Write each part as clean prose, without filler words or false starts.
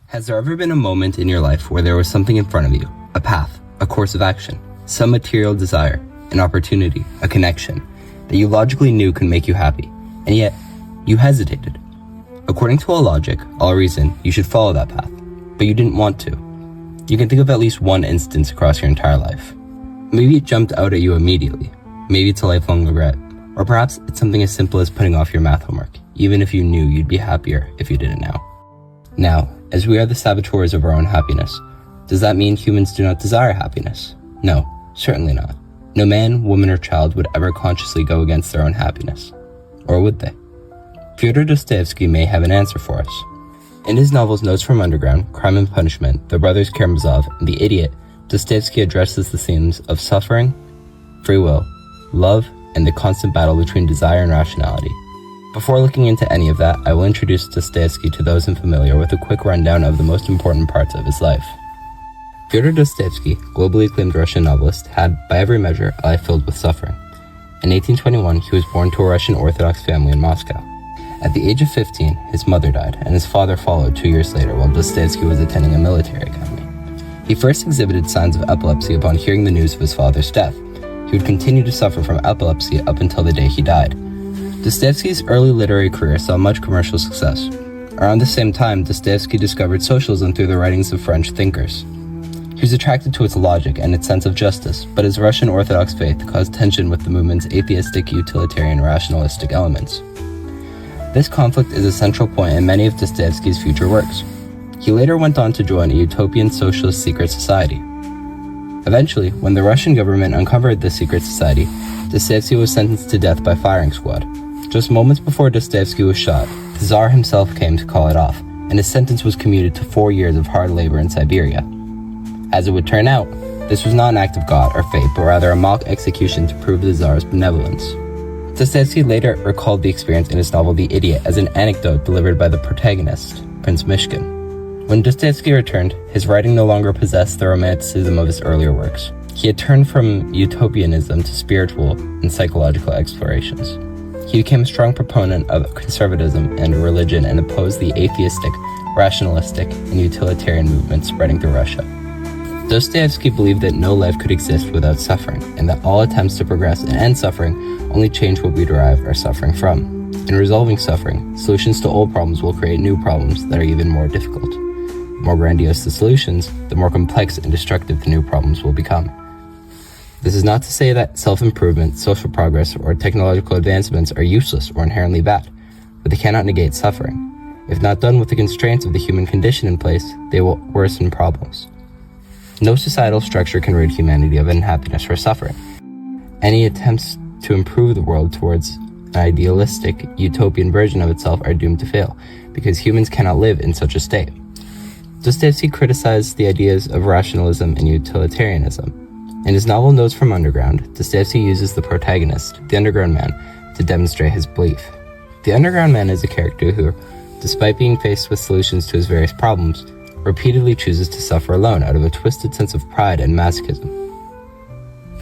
Has there ever been a moment in your life where there was something in front of you, a path, a course of action, some material desire, an opportunity, a connection, that you logically knew could make you happy, and yet you hesitated? According to all logic, all reason, you should follow that path, but you didn't want to. You can think of at least one instance across your entire life. Maybe it jumped out at you immediately. Maybe it's a lifelong regret. Or perhaps it's something as simple as putting off your math homework, even if you knew you'd be happier if you did it now. Now, as we are the saboteurs of our own happiness, does that mean humans do not desire happiness? No, certainly not. No man, woman, or child would ever consciously go against their own happiness. Or would they? Fyodor Dostoevsky may have an answer for us. In his novels Notes from Underground, Crime and Punishment, The Brothers Karamazov, and The Idiot, Dostoevsky addresses the themes of suffering, free will, love, and the constant battle between desire and rationality. Before looking into any of that, I will introduce Dostoevsky to those unfamiliar with a quick rundown of the most important parts of his life. Fyodor Dostoevsky, globally acclaimed Russian novelist, had, by every measure, a life filled with suffering. In 1821, he was born to a Russian Orthodox family in Moscow. At the age of 15, his mother died, and his father followed 2 years later while Dostoevsky was attending a military academy. He first exhibited signs of epilepsy upon hearing the news of his father's death. He would continue to suffer from epilepsy up until the day he died. Dostoevsky's early literary career saw much commercial success. Around the same time, Dostoevsky discovered socialism through the writings of French thinkers. He was attracted to its logic and its sense of justice, but his Russian Orthodox faith caused tension with the movement's atheistic, utilitarian, rationalistic elements. This conflict is a central point in many of Dostoevsky's future works. He later went on to join a utopian socialist secret society. Eventually, when the Russian government uncovered the secret society, Dostoevsky was sentenced to death by firing squad. Just moments before Dostoevsky was shot, the Tsar himself came to call it off, and his sentence was commuted to 4 years of hard labor in Siberia. As it would turn out, this was not an act of God or fate, but rather a mock execution to prove the Tsar's benevolence. Dostoevsky later recalled the experience in his novel The Idiot as an anecdote delivered by the protagonist, Prince Mishkin. When Dostoevsky returned, his writing no longer possessed the romanticism of his earlier works. He had turned from utopianism to spiritual and psychological explorations. He became a strong proponent of conservatism and religion and opposed the atheistic, rationalistic, and utilitarian movements spreading through Russia. Dostoevsky believed that no life could exist without suffering, and that all attempts to progress and end suffering only change what we derive our suffering from. In resolving suffering, solutions to old problems will create new problems that are even more difficult. The more grandiose the solutions, the more complex and destructive the new problems will become. This is not to say that self-improvement, social progress, or technological advancements are useless or inherently bad, but they cannot negate suffering. If not done with the constraints of the human condition in place, they will worsen problems. No societal structure can rid humanity of unhappiness or suffering. Any attempts to improve the world towards an idealistic, utopian version of itself are doomed to fail, because humans cannot live in such a state. Dostoevsky criticized the ideas of rationalism and utilitarianism. In his novel Notes from Underground, Dostoevsky uses the protagonist, the underground man, to demonstrate his belief. The underground man is a character who, despite being faced with solutions to his various problems, repeatedly chooses to suffer alone out of a twisted sense of pride and masochism.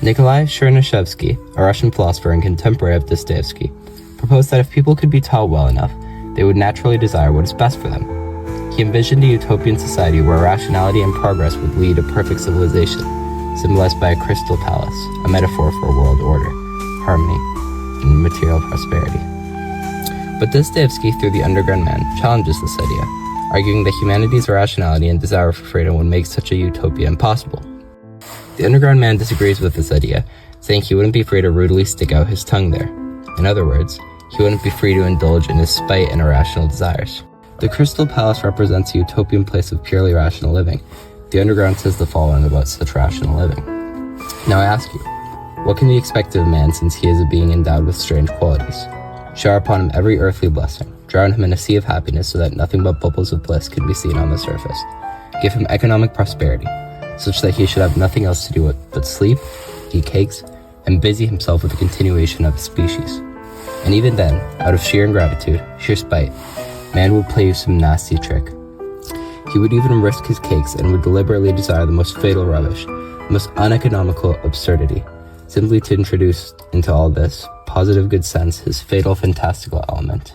Nikolai Chernyshevsky, a Russian philosopher and contemporary of Dostoevsky, proposed that if people could be taught well enough, they would naturally desire what is best for them. He envisioned a utopian society where rationality and progress would lead a perfect civilization, symbolized by a crystal palace, a metaphor for a world order, harmony, and material prosperity. But Dostoevsky, through The Underground Man, challenges this idea, arguing that humanity's rationality and desire for freedom would make such a utopia impossible. The Underground Man disagrees with this idea, saying he wouldn't be free to rudely stick out his tongue there. In other words, he wouldn't be free to indulge in his spite and irrational desires. The Crystal Palace represents a utopian place of purely rational living. The Underground says the following about such rational living. Now I ask you, what can be expected of man since he is a being endowed with strange qualities? Shower upon him every earthly blessing. Drown him in a sea of happiness so that nothing but bubbles of bliss can be seen on the surface. Give him economic prosperity, such that he should have nothing else to do but sleep, eat cakes, and busy himself with the continuation of his species. And even then, out of sheer ingratitude, sheer spite, man would play you some nasty trick. He would even risk his cakes and would deliberately desire the most fatal rubbish, the most uneconomical absurdity, simply to introduce into all this positive good sense his fatal fantastical element.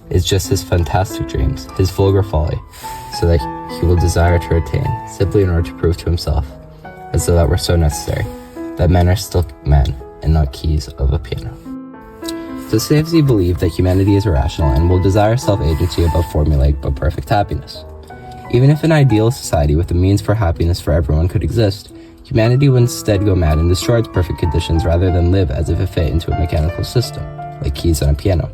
is just his fantastic dreams, his vulgar folly, so that he will desire to retain, simply in order to prove to himself, as though that were so necessary, that men are still men and not keys of a piano. Dostoevsky believed that humanity is irrational and will desire self-agency above formulaic but perfect happiness. Even if an ideal society with the means for happiness for everyone could exist, humanity would instead go mad and destroy its perfect conditions rather than live as if it fit into a mechanical system, like keys on a piano.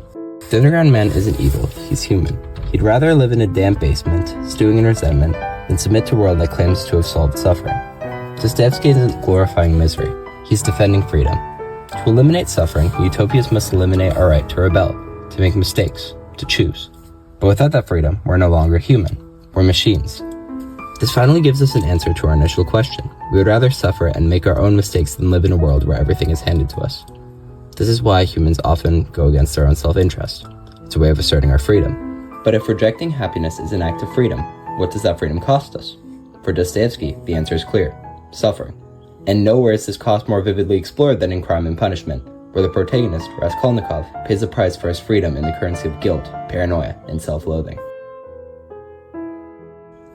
The underground man isn't evil, he's human. He'd rather live in a damp basement, stewing in resentment, than submit to a world that claims to have solved suffering. Dostoevsky isn't glorifying misery, he's defending freedom. To eliminate suffering, utopias must eliminate our right to rebel, to make mistakes, to choose. But without that freedom, we're no longer human. We're machines. This finally gives us an answer to our initial question. We would rather suffer and make our own mistakes than live in a world where everything is handed to us. This is why humans often go against their own self-interest. It's a way of asserting our freedom. But if rejecting happiness is an act of freedom, what does that freedom cost us? For Dostoevsky, the answer is clear: suffering. And nowhere is this cost more vividly explored than in Crime and Punishment, where the protagonist, Raskolnikov, pays the price for his freedom in the currency of guilt, paranoia, and self-loathing.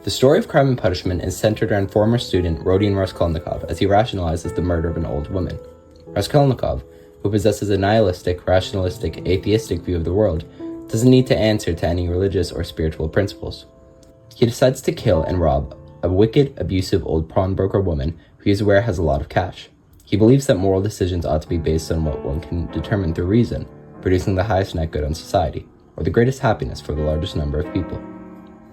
The story of Crime and Punishment is centered around former student Rodion Raskolnikov as he rationalizes the murder of an old woman. Raskolnikov, who possesses a nihilistic, rationalistic, atheistic view of the world, doesn't need to answer to any religious or spiritual principles. He decides to kill and rob a wicked, abusive old pawnbroker woman who he is aware has a lot of cash. He believes that moral decisions ought to be based on what one can determine through reason, producing the highest net good on society, or the greatest happiness for the largest number of people.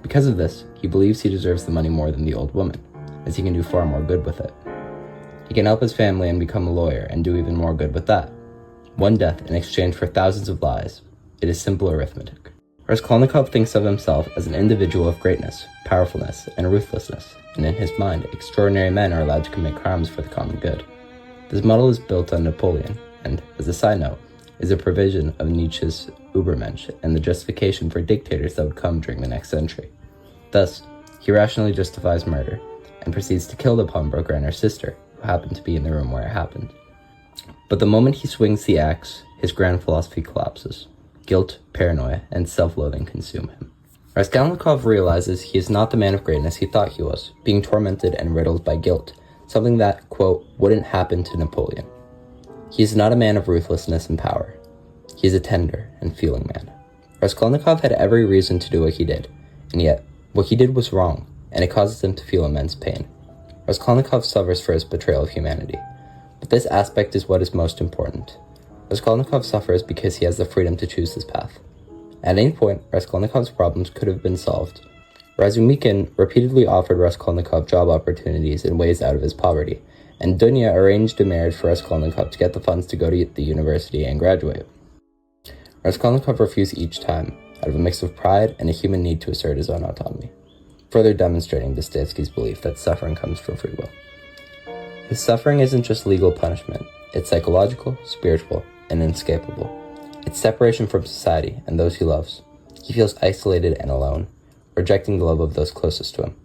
Because of this, he believes he deserves the money more than the old woman, as he can do far more good with it. He can help his family and become a lawyer and do even more good with that. One death in exchange for thousands of lives. It is simple arithmetic. Raskolnikov thinks of himself as an individual of greatness, powerfulness, and ruthlessness, and in his mind, extraordinary men are allowed to commit crimes for the common good. This model is built on Napoleon, and, as a side note, is a provision of Nietzsche's Übermensch and the justification for dictators that would come during the next century. Thus, he rationally justifies murder, and proceeds to kill the pawnbroker and her sister, who happened to be in the room where it happened. But the moment he swings the axe, his grand philosophy collapses. Guilt, paranoia, and self-loathing consume him. Raskolnikov realizes he is not the man of greatness he thought he was, being tormented and riddled by guilt, something that, quote, wouldn't happen to Napoleon. He is not a man of ruthlessness and power. He is a tender and feeling man. Raskolnikov had every reason to do what he did, and yet, what he did was wrong, and it causes him to feel immense pain. Raskolnikov suffers for his betrayal of humanity, but this aspect is what is most important. Raskolnikov suffers because he has the freedom to choose his path. At any point, Raskolnikov's problems could have been solved. Razumikin repeatedly offered Raskolnikov job opportunities and ways out of his poverty, and Dunya arranged a marriage for Raskolnikov to get the funds to go to the university and graduate. Raskolnikov refused each time, out of a mix of pride and a human need to assert his own autonomy, further demonstrating Dostoevsky's belief that suffering comes from free will. His suffering isn't just legal punishment, it's psychological, spiritual, and inescapable. It's separation from society and those he loves. He feels isolated and alone, rejecting the love of those closest to him.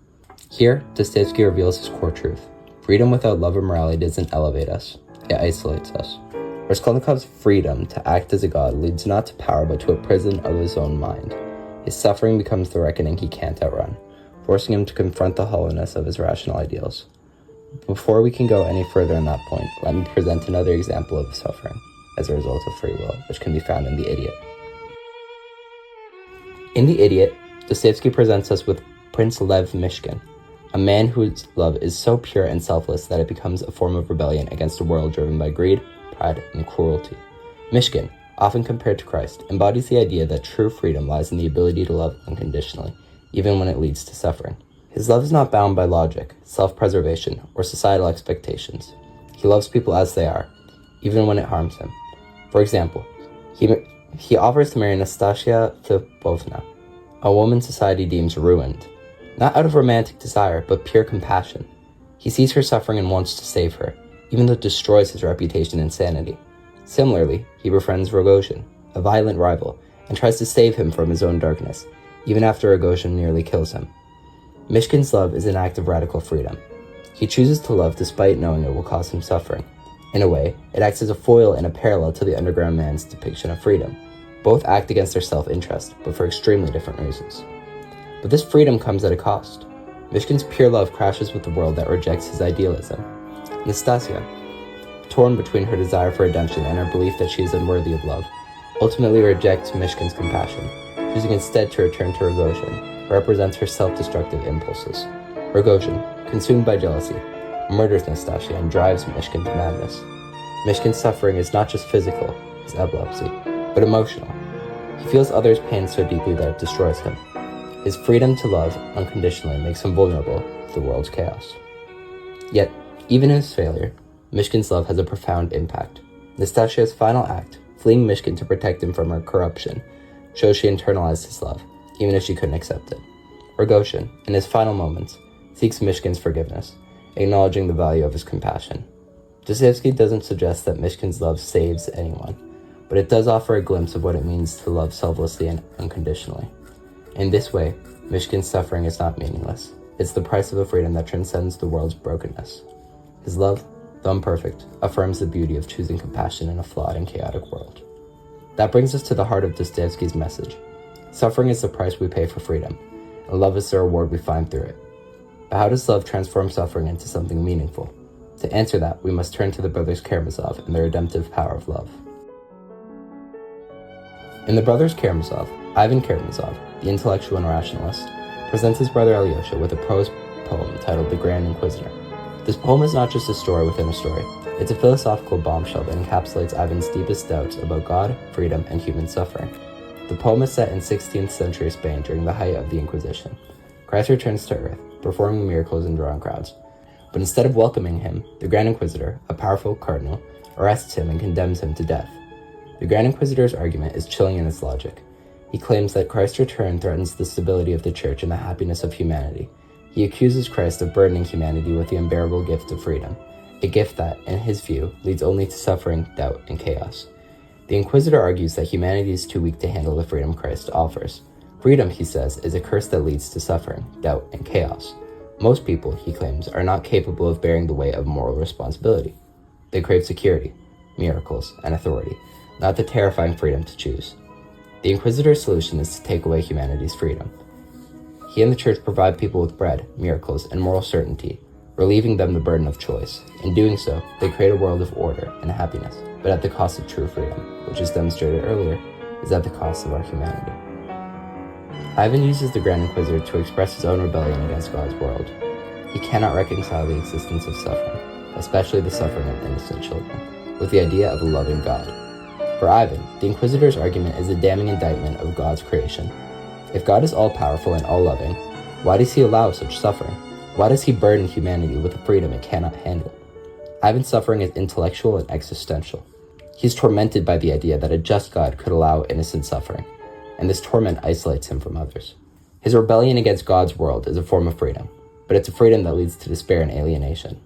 Here, Dostoevsky reveals his core truth. Freedom without love or morality doesn't elevate us, it isolates us. Raskolnikov's freedom to act as a god leads not to power but to a prison of his own mind. His suffering becomes the reckoning he can't outrun, forcing him to confront the hollowness of his rational ideals. Before we can go any further on that point, let me present another example of suffering as a result of free will, which can be found in The Idiot. In The Idiot, Dostoevsky presents us with Prince Lev Mishkin, a man whose love is so pure and selfless that it becomes a form of rebellion against a world driven by greed, pride, and cruelty. Mishkin, often compared to Christ, embodies the idea that true freedom lies in the ability to love unconditionally, even when it leads to suffering. His love is not bound by logic, self-preservation, or societal expectations. He loves people as they are, even when it harms him. For example, he offers to marry Nastasia Filipovna, a woman society deems ruined, not out of romantic desire, but pure compassion. He sees her suffering and wants to save her, even though it destroys his reputation and sanity. Similarly, he befriends Rogozhin, a violent rival, and tries to save him from his own darkness, even after Rogozhin nearly kills him. Mishkin's love is an act of radical freedom. He chooses to love despite knowing it will cause him suffering. In a way, it acts as a foil and a parallel to the underground man's depiction of freedom. Both act against their self-interest, but for extremely different reasons. But this freedom comes at a cost. Mishkin's pure love crashes with the world that rejects his idealism. Nastasia, torn between her desire for redemption and her belief that she is unworthy of love, ultimately rejects Mishkin's compassion, choosing instead to return to Rogozhin, who represents her self-destructive impulses. Rogozhin, consumed by jealousy, murders Nastasia and drives Mishkin to madness. Mishkin's suffering is not just physical, his epilepsy, but emotional. He feels others' pain so deeply that it destroys him. His freedom to love unconditionally makes him vulnerable to the world's chaos. Yet, even in his failure, Mishkin's love has a profound impact. Nastasia's final act, fleeing Mishkin to protect him from her corruption, shows she internalized his love, even if she couldn't accept it. Rogozhin, in his final moments, seeks Mishkin's forgiveness, acknowledging the value of his compassion. Dostoevsky doesn't suggest that Mishkin's love saves anyone, but it does offer a glimpse of what it means to love selflessly and unconditionally. In this way, Mishkin's suffering is not meaningless. It's the price of a freedom that transcends the world's brokenness. His love, though imperfect, affirms the beauty of choosing compassion in a flawed and chaotic world. That brings us to the heart of Dostoevsky's message. Suffering is the price we pay for freedom, and love is the reward we find through it. But how does love transform suffering into something meaningful? To answer that, we must turn to the Brothers Karamazov and the redemptive power of love. In the Brothers Karamazov, Ivan Karamazov, the intellectual and rationalist, presents his brother Alyosha with a prose poem titled The Grand Inquisitor. This poem is not just a story within a story. It's a philosophical bombshell that encapsulates Ivan's deepest doubts about God, freedom, and human suffering. The poem is set in 16th century Spain during the height of the Inquisition. Christ returns to Earth, performing miracles and drawing crowds. But instead of welcoming him, the Grand Inquisitor, a powerful cardinal, arrests him and condemns him to death. The Grand Inquisitor's argument is chilling in its logic. He claims that Christ's return threatens the stability of the Church and the happiness of humanity. He accuses Christ of burdening humanity with the unbearable gift of freedom, a gift that, in his view, leads only to suffering, doubt, and chaos. The Inquisitor argues that humanity is too weak to handle the freedom Christ offers. Freedom, he says, is a curse that leads to suffering, doubt, and chaos. Most people, he claims, are not capable of bearing the weight of moral responsibility. They crave security, miracles, and authority, not the terrifying freedom to choose. The Inquisitor's solution is to take away humanity's freedom. He and the Church provide people with bread, miracles, and moral certainty, relieving them the burden of choice. In doing so, they create a world of order and happiness, but at the cost of true freedom, which, as demonstrated earlier, is at the cost of our humanity. Ivan uses the Grand Inquisitor to express his own rebellion against God's world. He cannot reconcile the existence of suffering, especially the suffering of innocent children, with the idea of a loving God. For Ivan, the Inquisitor's argument is a damning indictment of God's creation. If God is all-powerful and all-loving, why does he allow such suffering? Why does he burden humanity with a freedom it cannot handle? Ivan's suffering is intellectual and existential. He is tormented by the idea that a just God could allow innocent suffering, and this torment isolates him from others. His rebellion against God's world is a form of freedom, but it's a freedom that leads to despair and alienation.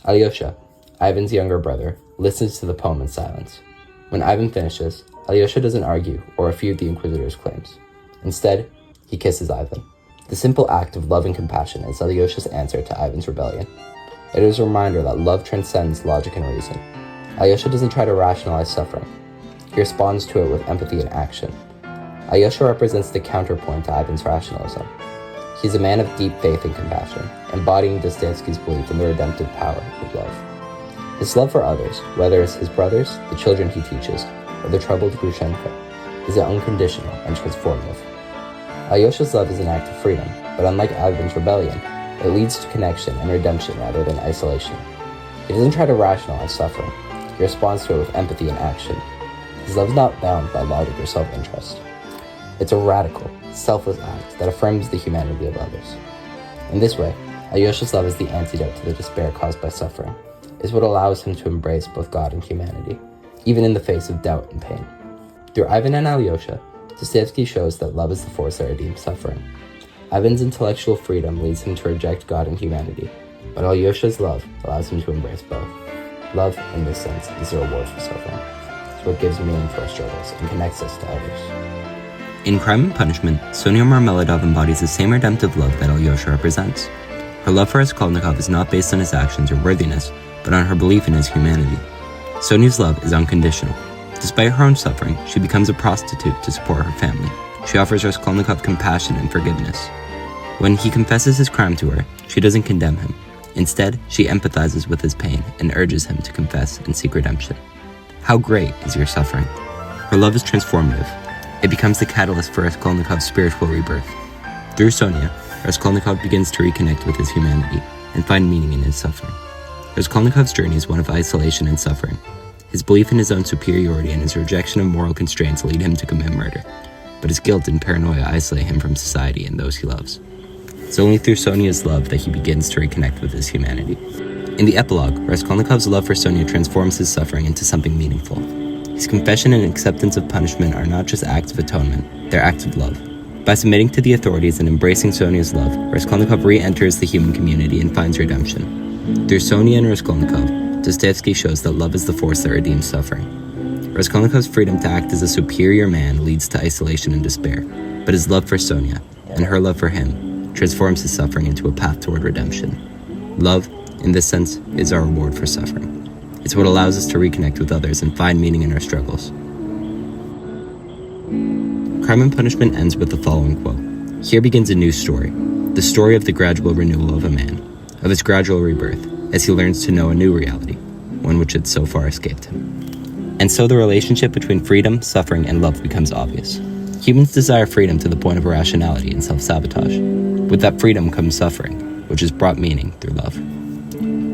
Alyosha, Ivan's younger brother, listens to the poem in silence. When Ivan finishes, Alyosha doesn't argue or refute the Inquisitor's claims. Instead, he kisses Ivan. The simple act of love and compassion is Alyosha's answer to Ivan's rebellion. It is a reminder that love transcends logic and reason. Alyosha doesn't try to rationalize suffering. He responds to it with empathy and action. Alyosha represents the counterpoint to Ivan's rationalism. He's a man of deep faith and compassion, embodying Dostoevsky's belief in the redemptive power of love. His love for others, whether it's his brothers, the children he teaches, or the troubled Grushenka, is unconditional and transformative. Alyosha's love is an act of freedom, but unlike Ivan's rebellion, it leads to connection and redemption rather than isolation. He doesn't try to rationalize suffering. He responds to it with empathy and action. His love is not bound by logic or self-interest. It's a radical, selfless act that affirms the humanity of others. In this way, Alyosha's love is the antidote to the despair caused by suffering. It's what allows him to embrace both God and humanity, even in the face of doubt and pain. Through Ivan and Alyosha, Dostoevsky shows that love is the force that redeems suffering. Ivan's intellectual freedom leads him to reject God and humanity, but Alyosha's love allows him to embrace both. Love, in this sense, is the reward for suffering. It's what gives meaning to our struggles and connects us to others. In Crime and Punishment, Sonia Marmeladov embodies the same redemptive love that Alyosha represents. Her love for Raskolnikov is not based on his actions or worthiness, but on her belief in his humanity. Sonia's love is unconditional. Despite her own suffering, she becomes a prostitute to support her family. She offers Raskolnikov compassion and forgiveness. When he confesses his crime to her, she doesn't condemn him. Instead, she empathizes with his pain and urges him to confess and seek redemption. How great is your suffering? Her love is transformative. It becomes the catalyst for Raskolnikov's spiritual rebirth. Through Sonia, Raskolnikov begins to reconnect with his humanity and find meaning in his suffering. Raskolnikov's journey is one of isolation and suffering. His belief in his own superiority and his rejection of moral constraints lead him to commit murder, but his guilt and paranoia isolate him from society and those he loves. It's only through Sonia's love that he begins to reconnect with his humanity. In the epilogue, Raskolnikov's love for Sonia transforms his suffering into something meaningful. His confession and acceptance of punishment are not just acts of atonement, they're acts of love. By submitting to the authorities and embracing Sonia's love, Raskolnikov re-enters the human community and finds redemption. Through Sonia and Raskolnikov, Dostoevsky shows that love is the force that redeems suffering. Raskolnikov's freedom to act as a superior man leads to isolation and despair, but his love for Sonia, and her love for him, transforms his suffering into a path toward redemption. Love, in this sense, is our reward for suffering. It's what allows us to reconnect with others and find meaning in our struggles. Crime and Punishment ends with the following quote. Here begins a new story, the story of the gradual renewal of a man, of his gradual rebirth, as he learns to know a new reality, one which had so far escaped him. And so the relationship between freedom, suffering, and love becomes obvious. Humans desire freedom to the point of irrationality and self-sabotage. With that freedom comes suffering, which has brought meaning through love.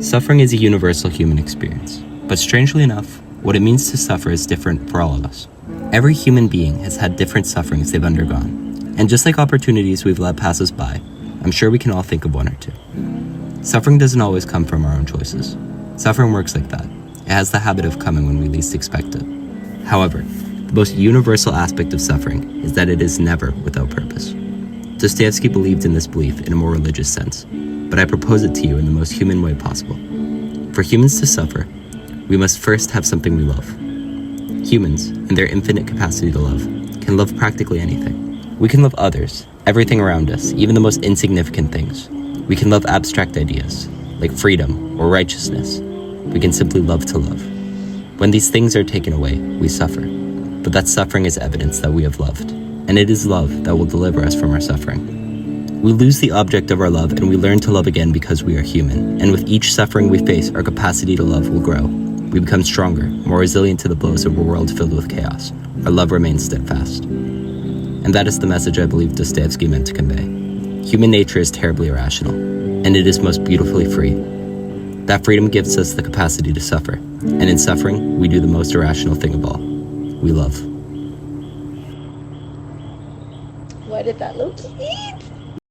Suffering is a universal human experience, but strangely enough, what it means to suffer is different for all of us. Every human being has had different sufferings they've undergone, and just like opportunities we've let pass us by, I'm sure we can all think of one or two. Suffering doesn't always come from our own choices. Suffering works like that. It has the habit of coming when we least expect it. However, the most universal aspect of suffering is that it is never without purpose. Dostoevsky believed in this belief in a more religious sense, but I propose it to you in the most human way possible. For humans to suffer, we must first have something we love. Humans, in their infinite capacity to love, can love practically anything. We can love others, everything around us, even the most insignificant things. We can love abstract ideas, like freedom or righteousness. We can simply love to love. When these things are taken away, we suffer. But that suffering is evidence that we have loved, and it is love that will deliver us from our suffering. We lose the object of our love, and we learn to love again because we are human, and with each suffering we face, our capacity to love will grow. We become stronger, more resilient to the blows of a world filled with chaos. Our love remains steadfast. And that is the message I believe Dostoevsky meant to convey. Human nature is terribly irrational, and it is most beautifully free. That freedom gives us the capacity to suffer, and in suffering, we do the most irrational thing of all. We love. Why did that look easy?